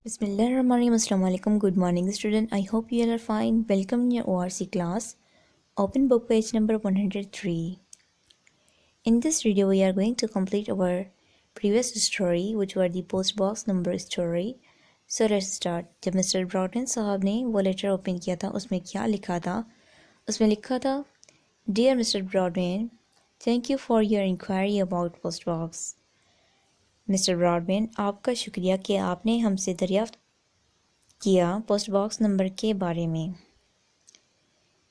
Bismillahirrahmanirrahim. Assalamu alaikum. Good morning, student. I hope you all are fine. Welcome in your ORC class. Open book page number 103. In this video, we are going to complete our previous story, which were the postbox number story. So let's start. जब mister broaden साहब ने वो letter open किया था उसमें क्या लिखा था? उसमें लिखा था, Dear Mr. Broadbent, thank you for your inquiry about postbox. Mister Broadman, आपका शुक्रिया कि आपने हमसे दरियाफ्त किया पोस्ट बॉक्स नंबर के बारे में।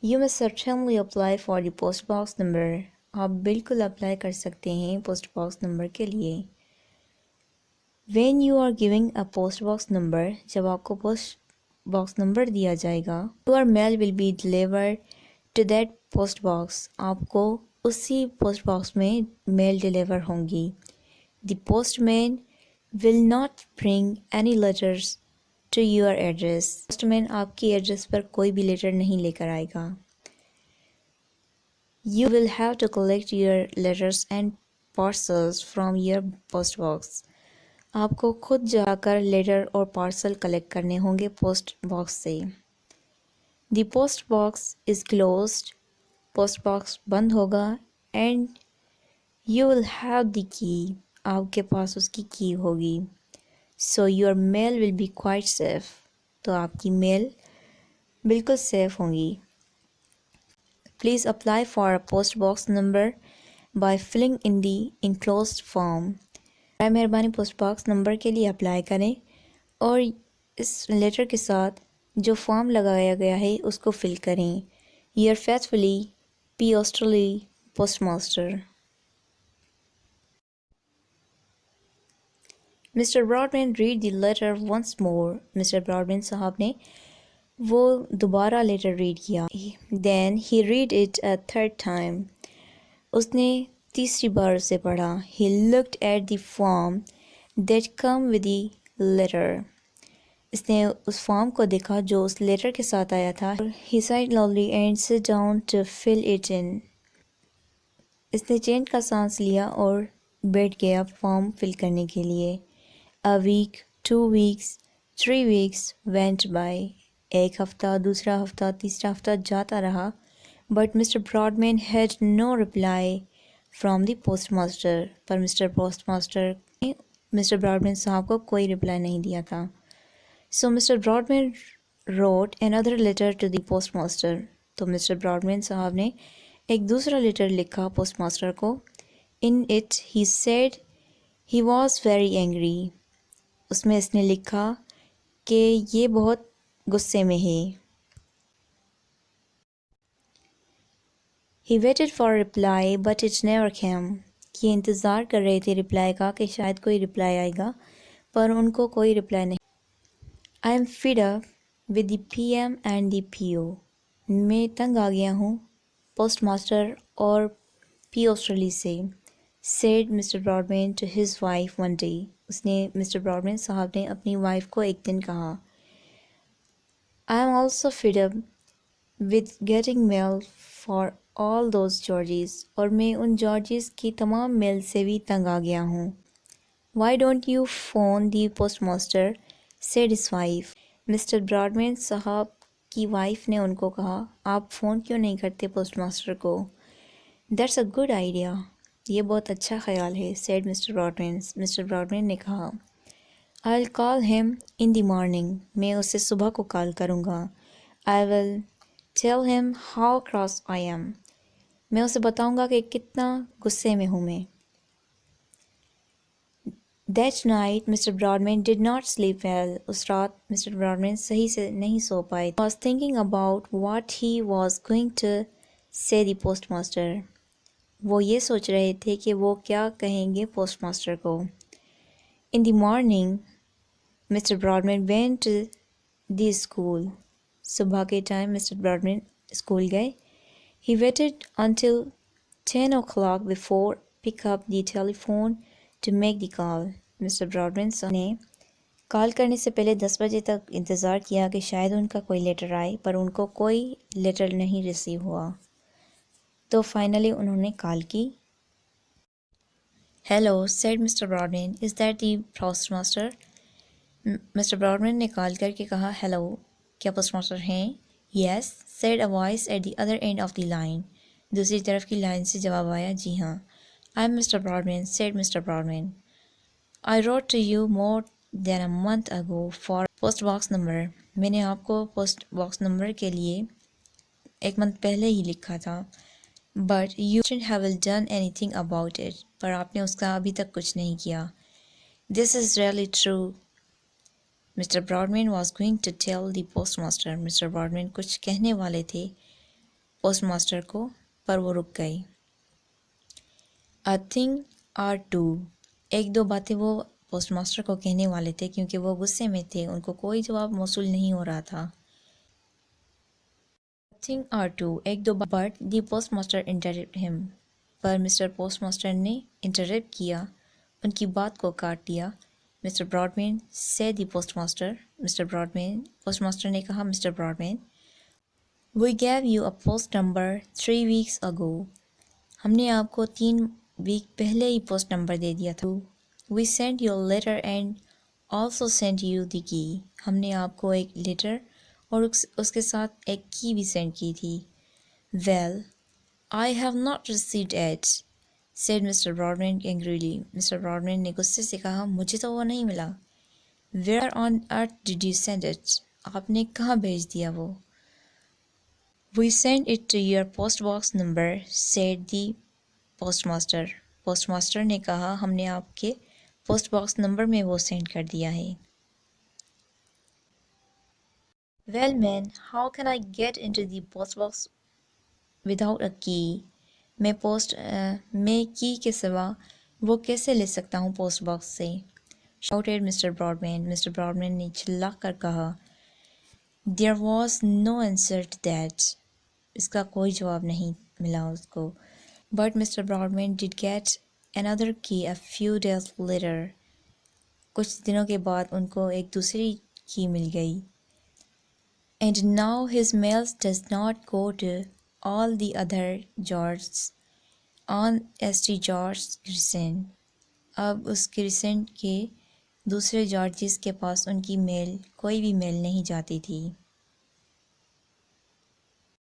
You must certainly apply for the post box number. आप बिल्कुल अप्लाई कर सकते हैं पोस्ट बॉक्स नंबर के लिए। When you are giving a post box number, जब आपको पोस्ट बॉक्स नंबर दिया जाएगा, your mail will be delivered to that post box. आपको उसी पोस्ट बॉक्स में मेल डिलीवर होंगी। The postman will not bring any letters to your address. Postman आपकी address पर कोई भी लेटर नहीं लेकर आएगा। You will have to collect your letters and parcels from your post box. आपको खुद जाकर लेटर और पार्सल कलेक्ट करने होंगे पोस्ट बॉक्स से। The post box is closed. Post box बंद होगा। And you will have the key. आपके पास उसकी की होगी। So your mail will be quite safe. तो आपकी मेल बिल्कुल सेफ होंगी। Please apply for a post box number by filling in the enclosed form. मेहरबानी पोस्ट बॉक्स नंबर के लिए अप्लाई करें और इस लेटर के साथ जो फॉर्म लगाया गया है उसको फिल करें। योर फेथफुली पी ऑस्ट्रेली post master. Mister Broadman read the letter once more. Mister Broadman साहब ने वो दोबारा लेटर रीड किया। Then he read it a third time. उसने तीसरी बार उसे पढ़ा। He looked at the form that come with the letter. इसने उस फॉर्म को देखा जो उस लेटर के साथ आया था। He sighed lovely and sit down to fill it in. इसने चैन का सांस लिया और बैठ गया फॉर्म फिल करने के लिए। A week, 2 weeks, 3 weeks went by. एक हफ्ता, दूसरा हफ्ता, तीसरा हफ्ता जाता रहा। But Mr. Broadman had no reply from the postmaster. पर मिस्टर पोस्टमास्टर ने मिस्टर ब्रॉडमैन साहब को कोई रिप्लाई नहीं दिया था। So Mr. Broadman wrote another letter to the postmaster. तो मिस्टर ब्रॉडमैन साहब ने एक दूसरा लेटर लिखा पोस्टमास्टर को। In it he said he was very angry. उसमें इसने लिखा कि ये बहुत गुस्से में है। He waited for a reply but it never came. ये इंतज़ार कर रहे थे रिप्लाई का कि शायद कोई रिप्लाई आएगा, पर उनको कोई रिप्लाई नहीं। I am fed up with the PM and the PO. मैं तंग आ गया हूँ पोस्टमास्टर और पी ऑस्ट्रेली से। said Mr. Broadbent to his wife one day. उसने मिस्टर ब्रॉडमैन साहब ने अपनी वाइफ को एक दिन कहा, I am also fed up with getting mail for all those Georges. और मैं उन जॉर्जिस की तमाम मेल से भी तंग आ गया हूँ। Why don't you phone the postmaster? said his wife. Mister Broadman साहब की वाइफ ने उनको कहा, आप फ़ोन क्यों नहीं करते पोस्टमास्टर को? That's a good idea. ये बहुत अच्छा ख्याल है, said mister Brodmann. Mister Broadman ने कहा, I'll call him in the morning. मैं उसे सुबह को कॉल करूँगा। I will tell him how cross I am. मैं उसे बताऊँगा कि कितना गुस्से में हूँ मैं। That night, Mr. Broadman did not sleep well. उस रात मिस्टर ब्रॉडमैन सही से नहीं सो पाए। He was thinking about what he was going to say the postmaster. वो ये सोच रहे थे कि वो क्या कहेंगे पोस्टमास्टर को। In the morning mister Broadman went to the school. सुबह के टाइम मिस्टर ब्रॉडमैन स्कूल गए। He waited until 10 o'clock before pick up the telephone to make the call. Mister Broadman ने कॉल करने से पहले 10 बजे तक इंतज़ार किया कि शायद उनका कोई लेटर आए, पर उनको कोई लेटर नहीं रिसीव हुआ। तो फाइनली उन्होंने कॉल की। Hello, said Mr. Broadbent, is that the postmaster? Mister Broadman ने कॉल करके कहा, हेलो, क्या पोस्टमास्टर हैं? Yes, said a voice at the other end of the line. दूसरी तरफ की लाइन से जवाब आया, जी हाँ। I am mister Broadman, said mister Broadman. I wrote to you more than a month ago for post box number. मैंने आपको पोस्ट बॉक्स नंबर के लिए एक मंथ पहले ही लिखा था, but you haven't done anything about it. पर आपने उसका अभी तक कुछ नहीं किया। This is really true. Mister Broadman was going to tell the postmaster. Mister Broadman कुछ कहने वाले थे पोस्टमास्टर को, पर वो रुक गए। अ थिंग आर टू, एक दो बातें वो पोस्टमास्टर को कहने वाले थे, क्योंकि वो गुस्से में थे, उनको कोई जवाब मौसूल नहीं हो रहा था। थिंग आर टू, एक दो, but the postmaster interrupt him, पर मिस्टर पोस्टमास्टर ने इंटरप्ट किया, उनकी बात को काट दिया। मिस्टर ब्रॉडमैन से the postmaster. Mister Broadman, postmaster ने कहा, mister Broadman, we gave you a post number 3 weeks ago. हमने आपको 3 वीक पहले ही पोस्ट नंबर दे दिया था। We sent your letter and also sent you the key. हमने आपको एक लेटर और उसके साथ एक की भी सेंड की थी। Well, I have not received it, said mister Broadman angrily. Mister Broadman ने गुस्से से कहा, मुझे तो वो नहीं मिला। Where on earth did you send it, आपने कहाँ भेज दिया वो? We send it to your post box number, said the postmaster. Postmaster ने कहा, हमने आपके पोस्ट बॉक्स नंबर में वो सेंड कर दिया है। Well, man, how can I get into the post box without a key? मैं की के सिवा वो कैसे ले सकता हूँ पोस्ट बॉक्स से? Shouted mister Brodmann. Mister Broadman ने चिल्ला कर कहा, There was no answer to that. इसका कोई जवाब नहीं मिला उसको। But Mr. Broadman did get another key a few days later. कुछ दिनों के बाद उनको एक दूसरी की मिल गई। And now his mail does not go to all the other Georges on St. George's Crescent. अब उस क्रिसेंट के दूसरे जॉर्जिस के पास उनकी मेल, कोई भी मेल नहीं जाती थी।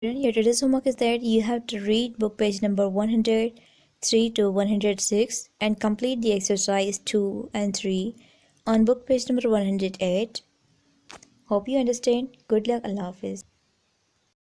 Your today's homework is that you have to read book page number 103 to 106 and complete the exercise 2 and 3 on book page number 108. Hope you understand. Good luck. Allah Hafiz.